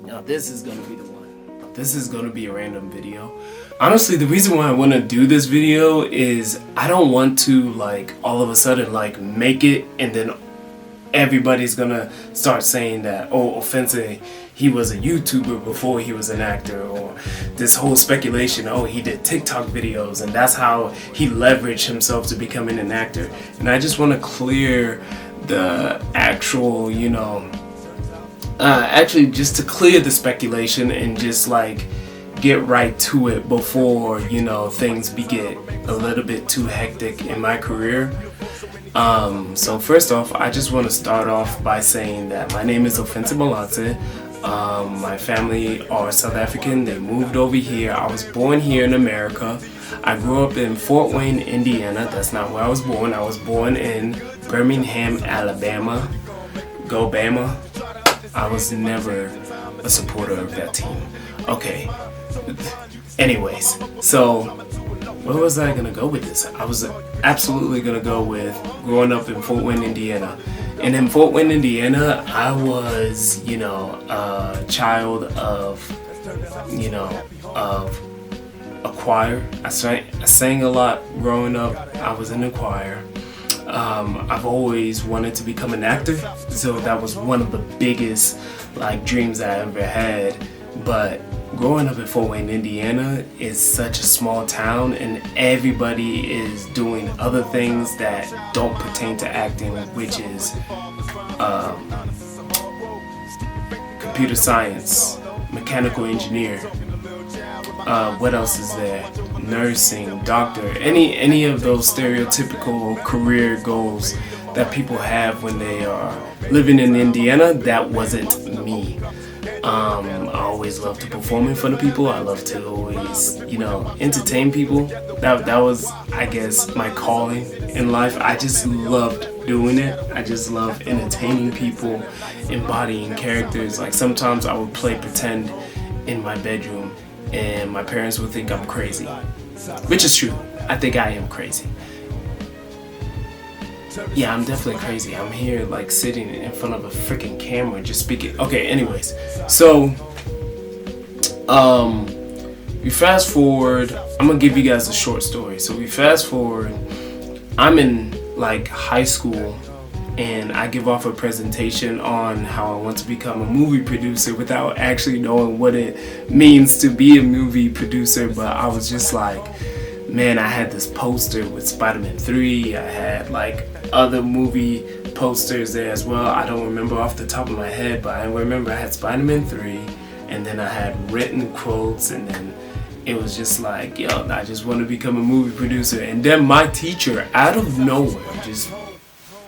Now this is gonna be the one. This is gonna be a random video. Honestly, the reason why I want to do this video is I don't want to like all of a sudden like make it and then everybody's gonna start saying that, oh, Ofense, he was a YouTuber before he was an actor, or this whole speculation, oh, he did TikTok videos and that's how he leveraged himself to becoming an actor. And I just want to clear the actual, actually just to clear the speculation and just like get right to it before, things get a little bit too hectic in my career. So first off, I just want to start off by saying that my name is Ofense Malance. My family are South African. They moved over here. I was born here in America. I grew up in Fort Wayne, Indiana. That's not where I was born. I was born in Birmingham, Alabama. Go Bama. I was never a supporter of that team. Okay. Anyways, so where was I gonna go with this? I was absolutely gonna go with growing up in Fort Wayne, Indiana. And in Fort Wayne, Indiana, I was, a child of a choir. I sang a lot growing up. I was in a choir. I've always wanted to become an actor, so that was one of the biggest dreams I ever had. But growing up in Fort Wayne, Indiana is such a small town, and everybody is doing other things that don't pertain to acting, which is computer science, mechanical engineer. What else is there? Nursing, doctor, any of those stereotypical career goals that people have when they are living in Indiana. That wasn't me. I always loved to perform in front of people. I love to always, entertain people. That was, I guess, my calling in life. I just loved doing it. I just love entertaining people, embodying characters. Like sometimes I would play pretend in my bedroom and my parents would think I'm crazy, which is true. I think I am crazy. Yeah, I'm definitely crazy. I'm here sitting in front of a freaking camera just speaking. Okay, anyways. So, we fast forward. I'm gonna give you guys a short story. So we fast forward. I'm in high school and I give off a presentation on how I want to become a movie producer without actually knowing what it means to be a movie producer. But I was just man, I had this poster with Spider-Man 3. I had other movie posters there as well. I don't remember off the top of my head, but I remember I had Spider-Man 3, and then I had written quotes, and then it was just yo, I just want to become a movie producer. And then my teacher, out of nowhere, just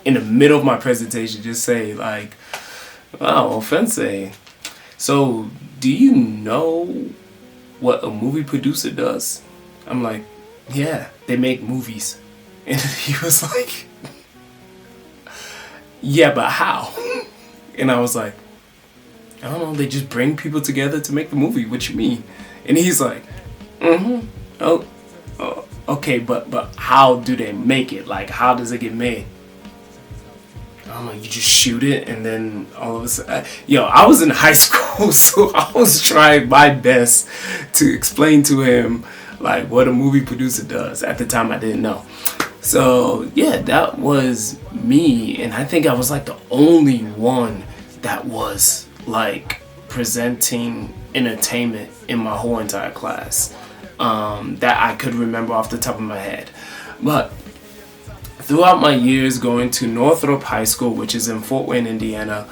in the middle of my presentation, just say wow, Ofense, so do you know what a movie producer does? I'm like, yeah, they make movies. And he was like, yeah, but how? And I was like, I don't know, they just bring people together to make the movie. What you mean? And he's like, oh, okay, but how do they make it? How does it get made? I don't know, you just shoot it and then all of a sudden, I was in high school, so I was trying my best to explain to him what a movie producer does. At the time I didn't know. So yeah, that was me, and I think I was the only one that was presenting entertainment in my whole entire class that I could remember off the top of my head. But throughout my years going to Northrop High School, which is in Fort Wayne, Indiana,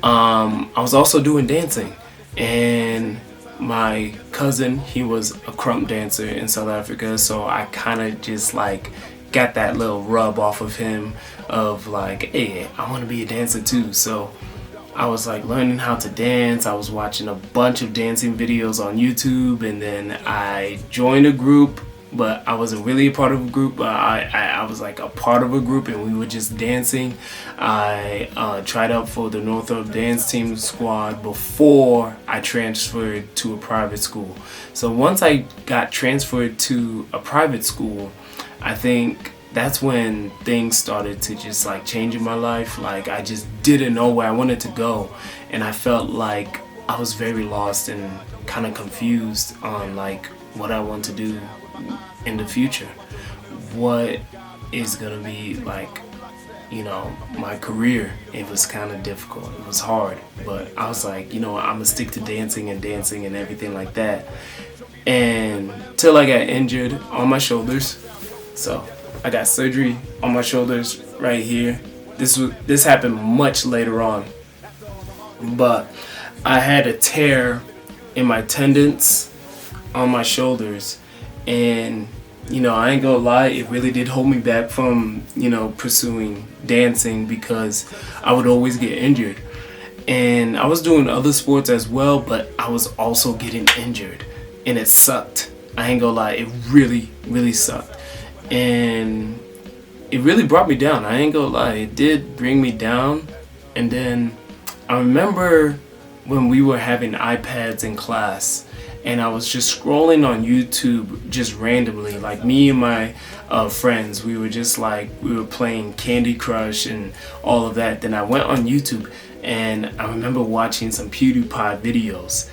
I was also doing dancing. And my cousin, he was a crump dancer in South Africa, so I kind of just got that little rub off of him of hey, I want to be a dancer too. So I was learning how to dance. I was watching a bunch of dancing videos on YouTube, and then I joined a group, but I wasn't really a part of a group. I was a part of a group, and we were just dancing. I tried out for the Northrop dance team squad before I transferred to a private school. So once I got transferred to a private school, I think that's when things started to just change in my life. I just didn't know where I wanted to go, and I felt I was very lost and kind of confused on like what I want to do in the future. What is gonna be like, my career. It was kind of difficult. It was hard, but I was like, I'm gonna stick to dancing and everything like that. And till I got injured on my shoulders, so I got surgery on my shoulders right here. This happened much later on, but I had a tear in my tendons on my shoulders, and I ain't gonna lie, it really did hold me back from pursuing dancing because I would always get injured. And I was doing other sports as well, but I was also getting injured, and it sucked. I ain't gonna lie, it really, really sucked. And it really brought me down. I ain't gonna lie, it did bring me down. And then I remember when we were having iPads in class, and I was just scrolling on YouTube just randomly, like me and my friends, we were playing Candy Crush and all of that. Then I went on YouTube, and I remember watching some PewDiePie videos,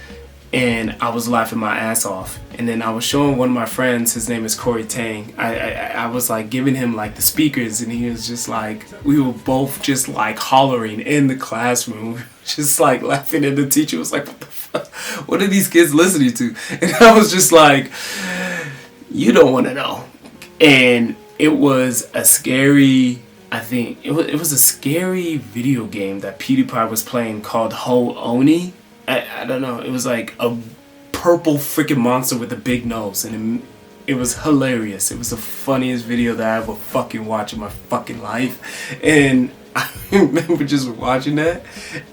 and I was laughing my ass off. And then I was showing one of my friends, his name is Corey Tang. I was like giving him like the speakers, and he was just like, we were both just like hollering in the classroom, just like laughing. And the teacher was like, what the fuck? What are these kids listening to? And I was just like, you don't want to know. And it was a scary, I think it was a scary video game that PewDiePie was playing called Ho Oni. I don't know. It was like a purple freaking monster with a big nose, and it was hilarious. It was the funniest video that I ever fucking watched in my fucking life. And I remember just watching that,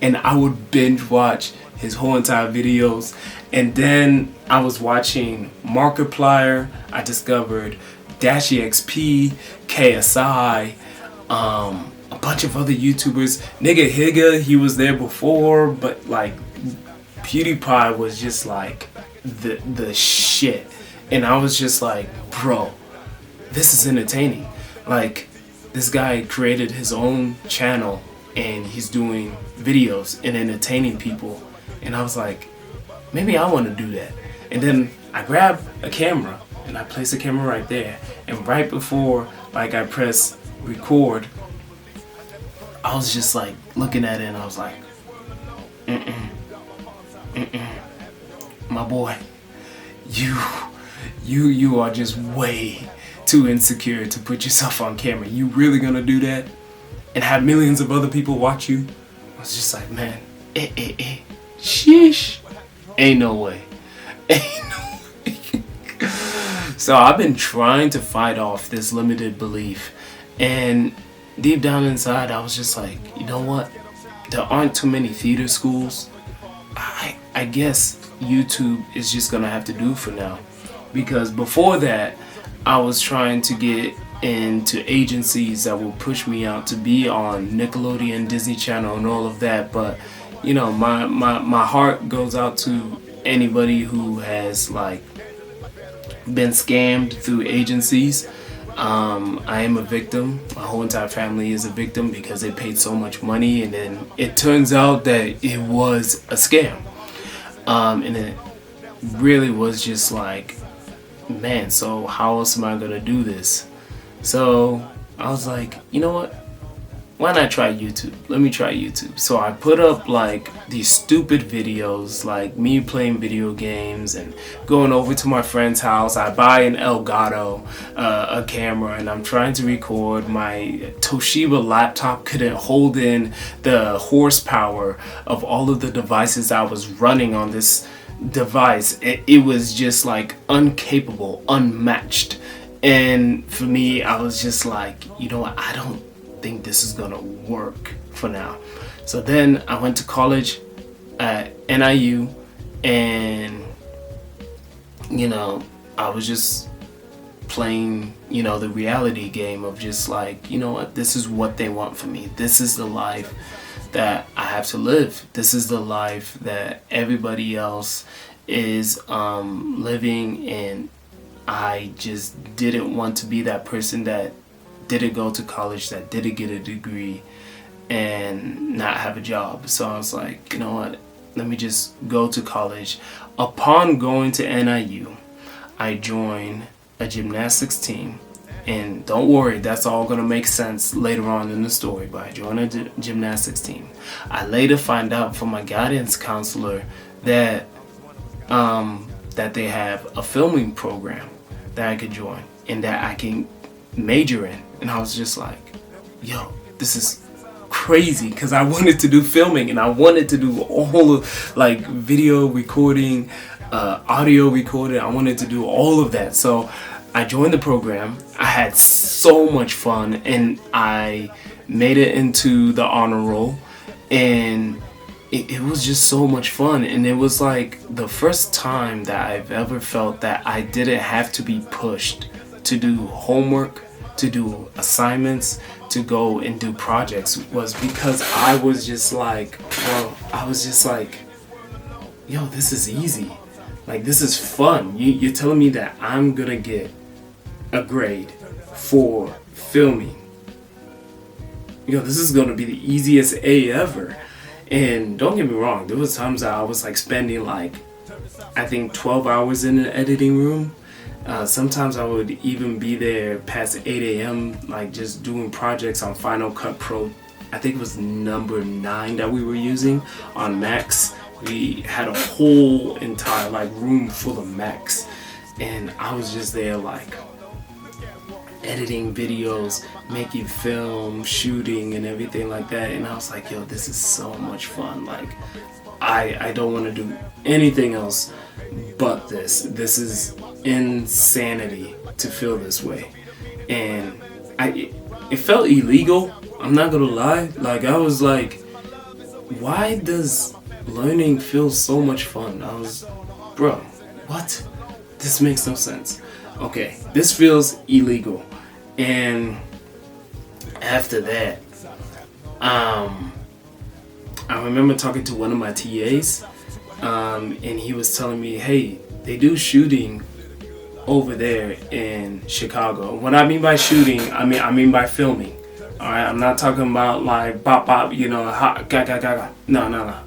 and I would binge watch his whole entire videos. And then I was watching Markiplier. I discovered Dashi XP, KSI, a bunch of other YouTubers. Nigga Higa, he was there before, but like PewDiePie was just like the shit. And I was just like, bro, this is entertaining. Like, this guy created his own channel, and he's doing videos and entertaining people. And I was like, maybe I want to do that. And then I grabbed a camera, and I placed the camera right there. And right before like I press record, I was just like looking at it, and I was like, my boy, you are just way too insecure to put yourself on camera. You really gonna do that and have millions of other people watch you? I was just like, man, sheesh, ain't no way. Ain't no way. So I've been trying to fight off this limited belief, and deep down inside I was just like, you know what, there aren't too many theater schools. I guess YouTube is just gonna have to do for now, because before that I was trying to get into agencies that will push me out to be on Nickelodeon, Disney Channel, and all of that. But my heart goes out to anybody who has like been scammed through agencies. I am a victim. My whole entire family is a victim because they paid so much money, and then it turns out that it was a scam. And it really was just like, man, so how else am I gonna do this? So I was like, you know what? Why not try YouTube? Let me try YouTube. So I put up like these stupid videos, like me playing video games and going over to my friend's house. I buy an Elgato, a camera, and I'm trying to record. My Toshiba laptop couldn't hold in the horsepower of all of the devices I was running on this device. It was just like incapable, unmatched. And for me, I was just like, you know what? I don't think this is gonna work for now. So then I went to college at NIU, and I was just playing the reality game of just like, you know what, this is what they want from me. This is the life that I have to live. This is the life that everybody else is living, and I just didn't want to be that person that didn't go to college, that didn't get a degree and not have a job. So I was like, you know what, let me just go to college. Upon going to NIU, I joined a gymnastics team. And don't worry, that's all going to make sense later on in the story, but I joined a gymnastics team. I later find out from my guidance counselor that that they have a filming program that I could join and that I can major in. And I was just like, yo, this is crazy, because I wanted to do filming and I wanted to do all of like video recording, audio recording. I wanted to do all of that. So I joined the program. I had so much fun and I made it into the honor roll, and it was just so much fun. And it was like the first time that I've ever felt that I didn't have to be pushed to do homework, to do assignments, to go and do projects, was because I was just like, yo, this is easy. Like, this is fun. You're telling me that I'm gonna get a grade for filming. You know, this is gonna be the easiest A ever. And don't get me wrong, there was times that I was like spending like, I think 12 hours in an editing room. Sometimes I would even be there past 8 a.m. like just doing projects on Final Cut Pro. I think it was number 9 that we were using on Macs. We had a whole entire like room full of Macs, and I was just there like editing videos, making film, shooting and everything like that. And I was like, yo, this is so much fun. Like, I don't want to do anything else but this. This is insanity to feel this way. And it felt illegal, I'm not gonna lie. Like, I was like, why does learning feel so much fun? I was, bro, what? This makes no sense. Okay, this feels illegal. And after that, I remember talking to one of my TAs, and he was telling me, hey, they do shooting over there in Chicago. What I mean by shooting, I mean by filming. Alright, I'm not talking about like bop bop, you know, hot, ga ga ga ga. No,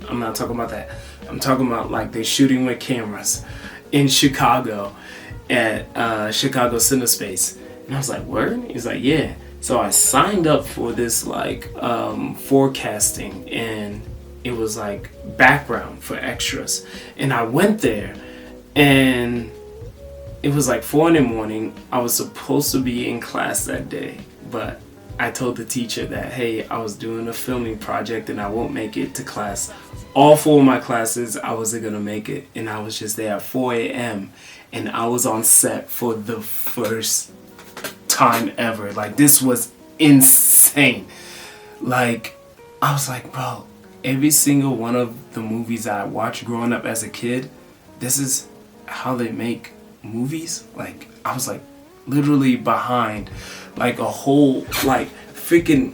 I'm not talking about that. I'm talking about like they're shooting with cameras in Chicago at Chicago CineSpace. And I was like, word? He's like, yeah. So I signed up for this like forecasting, and it was like background for extras. And I went there, and it was like 4 in the morning. I was supposed to be in class that day, but I told the teacher that, hey, I was doing a filming project and I won't make it to class. All 4 of my classes, I wasn't gonna make it. And I was just there at 4 a.m. and I was on set for the first time ever. Like, this was insane. Like, I was like, bro, every single one of the movies I watched growing up as a kid, this is how they make movies. Like, I was like literally behind like a whole like freaking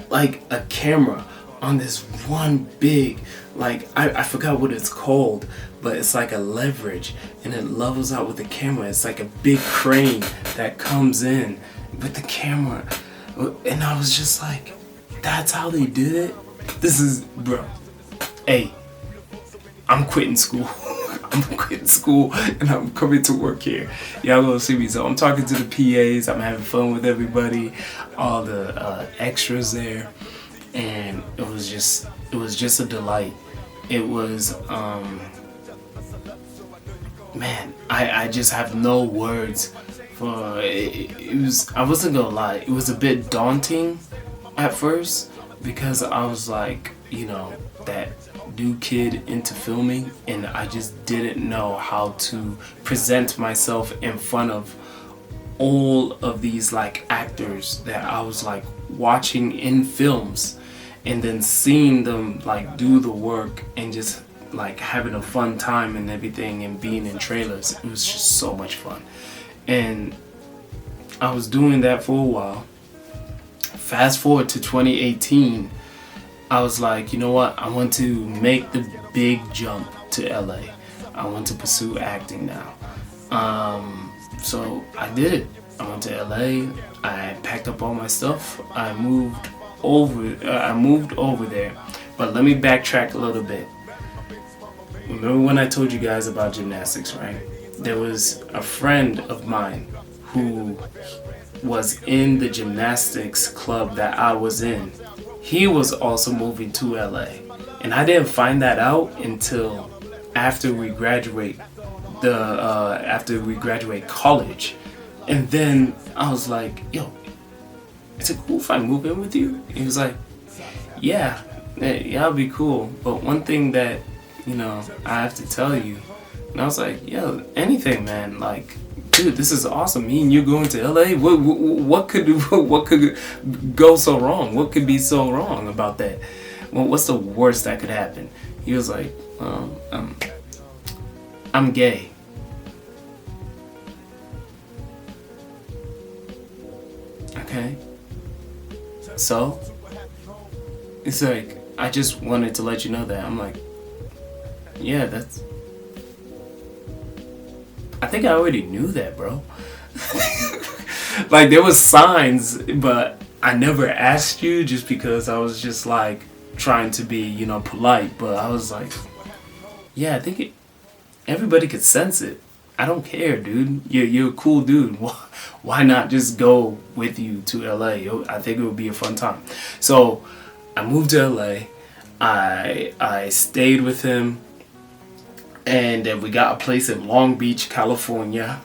like a camera on this one big, like, I forgot what it's called, but it's like a leverage, and it levels out with the camera. It's like a big crane that comes in with the camera. And I was just like, that's how they did it? This is, bro, hey, I'm quitting school. I'm quitting school and I'm coming to work here. Y'all gonna see me. So I'm talking to the PAs, I'm having fun with everybody, all the extras there, and it was just a delight. It was man, I just have no words for it. It was, I wasn't gonna lie, it was a bit daunting at first, because I was like, you know, that new kid into filming, and I just didn't know how to present myself in front of all of these like actors that I was like watching in films, and then seeing them like do the work and just like having a fun time and everything, and being in trailers. It was just so much fun, and I was doing that for a while. Fast forward to 2018, I was like, you know what, I want to make the big jump to LA. I want to pursue acting now. So I did it. I went to LA, I packed up all my stuff, I moved over there But let me backtrack a little bit. Remember when I told you guys about gymnastics, right? There was a friend of mine who was in the gymnastics club that I was in. He was also moving to LA. And I didn't find that out until after we graduate college. And then I was like, yo, is it cool if I move in with you? He was like, yeah, it'll be cool. But one thing that, I have to tell you. And I was like, yo, anything, man. Like, dude, this is awesome. Me and you going to LA. What could go so wrong? What could be so wrong about that? Well, what's the worst that could happen? He was like, I'm gay. Okay. So, it's like, I just wanted to let you know that. I'm like, yeah, I think I already knew that, bro. Like, there was signs, but I never asked you just because I was just like trying to be, polite. But I was like, yeah, I think everybody could sense it. I don't care, dude. You're a cool dude. Why not just go with you to LA? I think it would be a fun time. So I moved to LA. I stayed with him. And then we got a place in Long Beach, California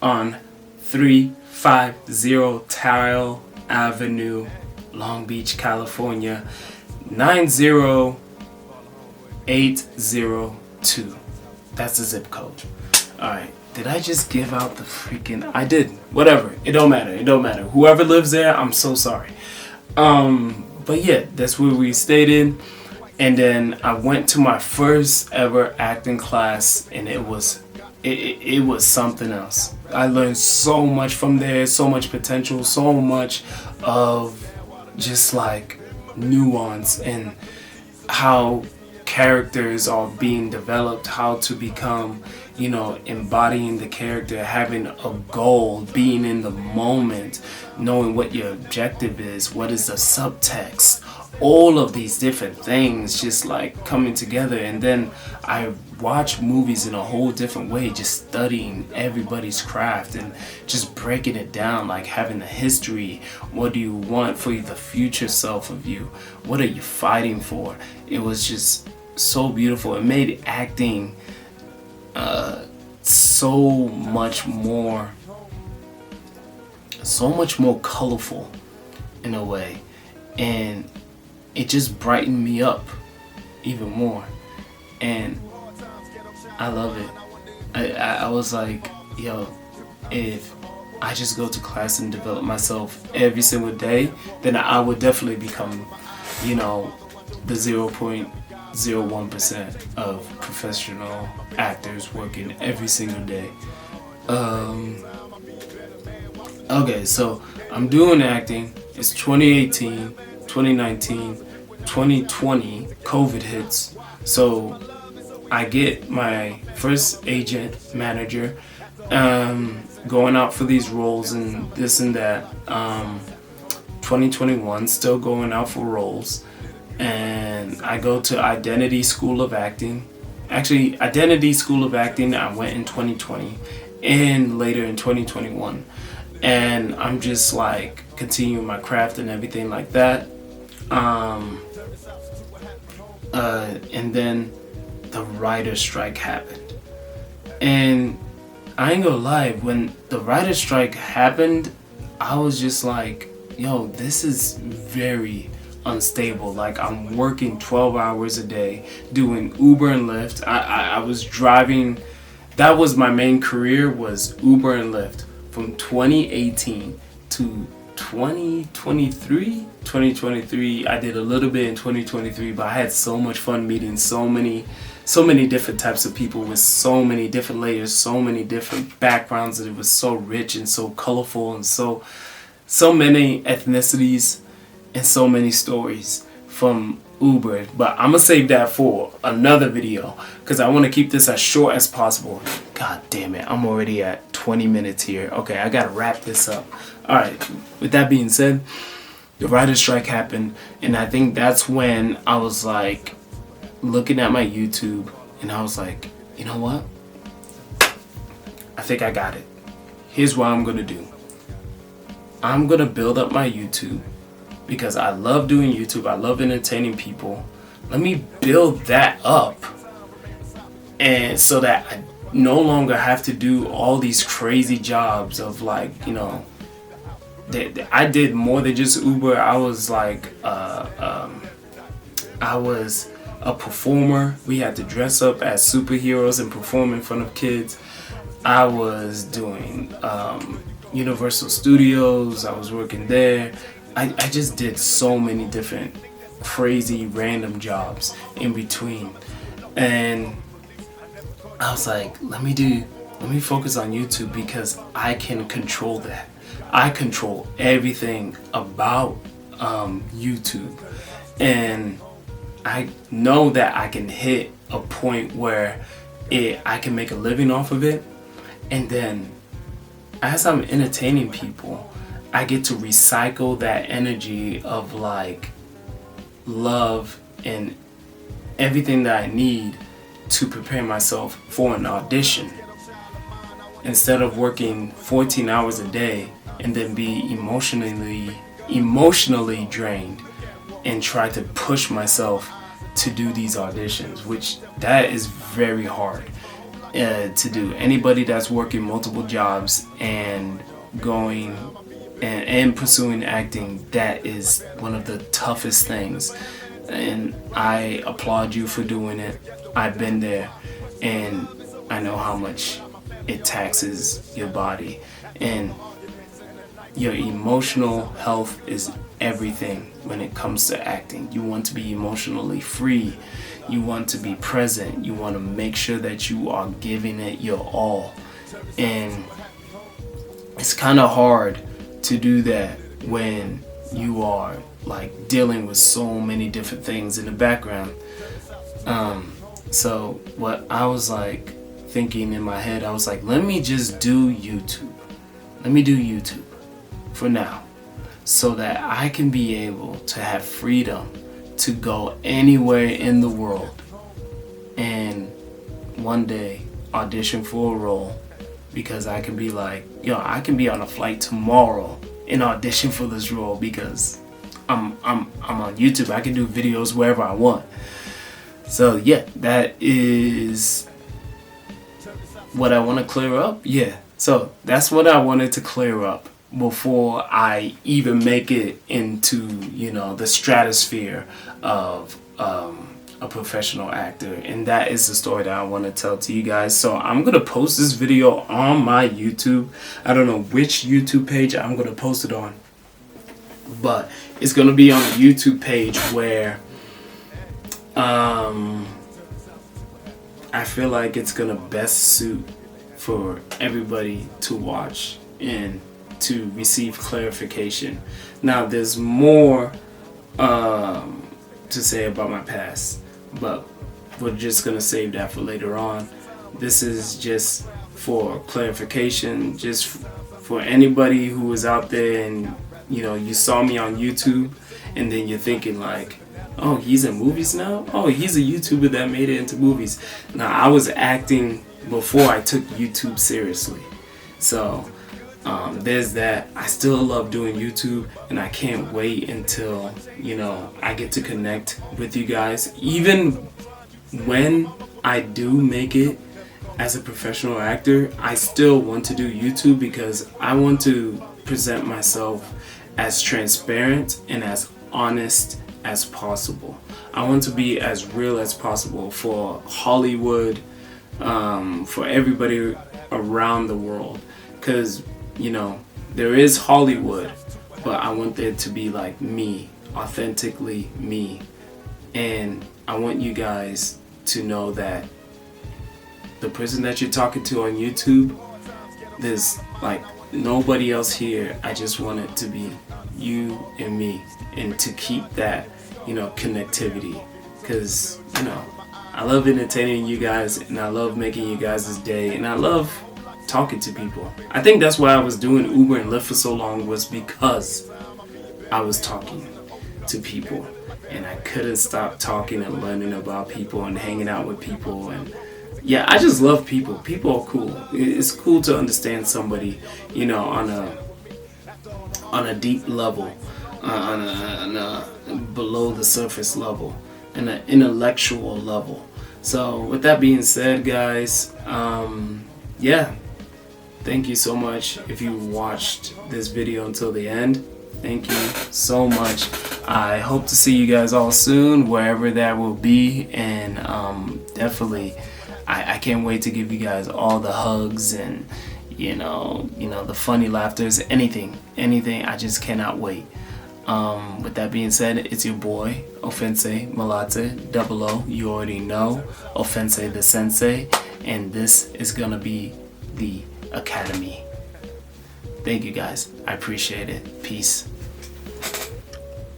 on 350 Tile Avenue, Long Beach, California, 90802. That's the zip code. Alright, did I just give out the freaking... I did. Whatever. It don't matter. Whoever lives there, I'm so sorry. But yeah, that's where we stayed in. And then I went to my first ever acting class, and it was something else. I learned so much from there, so much potential, so much of just like nuance and how characters are being developed, how to become, embodying the character, having a goal, being in the moment, knowing what your objective is, what is the subtext. All of these different things just like coming together. And then I watch movies in a whole different way, just studying everybody's craft and just breaking it down, like having the history. What do you want for the future self of you? What are you fighting for? It was just so beautiful. It made acting so much more colorful in a way. And it just brightened me up even more, and I love it. I was like, yo, if I just go to class and develop myself every single day, then I would definitely become, the 0.01% of professional actors working every single day. Okay, so I'm doing acting. It's 2018. 2019, 2020, COVID hits. So I get my first agent, manager, going out for these roles and this and that. 2021, still going out for roles. And I go to Identity School of Acting. Actually, Identity School of Acting, I went in 2020 and later in 2021. And I'm just like continuing my craft and everything like that. And then the writer's strike happened. And I ain't gonna lie, when the writer's strike happened, I was just like, yo, this is very unstable. Like, I'm working 12 hours a day, doing Uber and Lyft. I was driving, that was my main career, was Uber and Lyft from 2018 to 2023. I did a little bit in 2023, but I had so much fun meeting so many different types of people with so many different layers, so many different backgrounds, that it was so rich and so colorful, and so many ethnicities and so many stories from Uber. But I'm gonna save that for another video because I want to keep this as short as possible. God damn it, I'm already at 20 minutes here. Okay, I gotta wrap this up. Alright, with that being said, the writer's strike happened, and I think that's when I was like looking at my YouTube, and I was like, you know what? I think I got it. Here's what I'm gonna do. I'm gonna build up my YouTube because I love doing YouTube. I love entertaining people. Let me build that up, and so that I no longer have to do all these crazy jobs of like, you know, I did more than just Uber. I was like, I was a performer. We had to dress up as superheroes and perform in front of kids. I was doing Universal Studios. I was working there. I just did so many different crazy random jobs in between, and I was like, let me focus on YouTube because I can control that. I control everything about YouTube, and I know that I can hit a point where I can make a living off of it, and then as I'm entertaining people, I get to recycle that energy of like love and everything that I need to prepare myself for an audition, instead of working 14 hours a day and then be emotionally drained and try to push myself to do these auditions, which that is very hard to do. Anybody that's working multiple jobs and going and pursuing acting, that is one of the toughest things, and I applaud you for doing it. I've been there, and I know how much it taxes your body, and your emotional health is everything when it comes to acting. You want to be emotionally free. You want to be present. You want to make sure that you are giving it your all. And it's kind of hard to do that when you are like dealing with so many different things in the background. So what I was like thinking in my head, I was like, let me just do YouTube. Let me do YouTube for now, so that I can be able to have freedom to go anywhere in the world and one day audition for a role, because I can be like, yo, I can be on a flight tomorrow and audition for this role because I'm on YouTube. I can do videos wherever I want. So yeah, that is what I want to clear up. Yeah, so that's what I wanted to clear up before I even make it into, you know, the stratosphere of a professional actor. And that is the story that I want to tell to you guys. So I'm gonna post this video on my YouTube. I don't know which YouTube page I'm gonna post it on, but it's gonna be on a YouTube page where I feel like it's gonna best suit for everybody to watch and to receive clarification. Now there's more to say about my past, but we're just gonna save that for later on. This is just for clarification, just for anybody who is out there and, you know, you saw me on YouTube and then you're thinking like, oh, he's in movies now? Oh, he's a YouTuber that made it into movies. Now, I was acting before I took YouTube seriously. So there's that. I still love doing YouTube, and I can't wait until, you know, I get to connect with you guys. Even when I do make it as a professional actor, I still want to do YouTube because I want to present myself as transparent and as honest as possible. I want to be as real as possible for Hollywood, for everybody around the world, because, you know, there is Hollywood, but I want there to be like me, authentically me. And I want you guys to know that the person that you're talking to on YouTube, there's like nobody else here. I just want it to be you and me, and to keep that, you know, connectivity, because, you know, I love entertaining you guys, and I love making you guys' day, and I love talking to people. I think that's why I was doing Uber and Lyft for so long, was because I was talking to people, and I couldn't stop talking and learning about people and hanging out with people. And yeah, I just love people. People are cool. It's cool to understand somebody, you know, on a deep level, on a below the surface level, and an intellectual level. So with that being said, guys, yeah, thank you so much if you watched this video until the end. Thank you so much. I hope to see you guys all soon, wherever that will be, and definitely I can't wait to give you guys all the hugs and you know the funny laughters, anything. I just cannot wait. With that being said, it's your boy Offense Malate Double O. You already know, Offense the Sensei, and this is gonna be the Academy. Thank you guys. I appreciate it. Peace.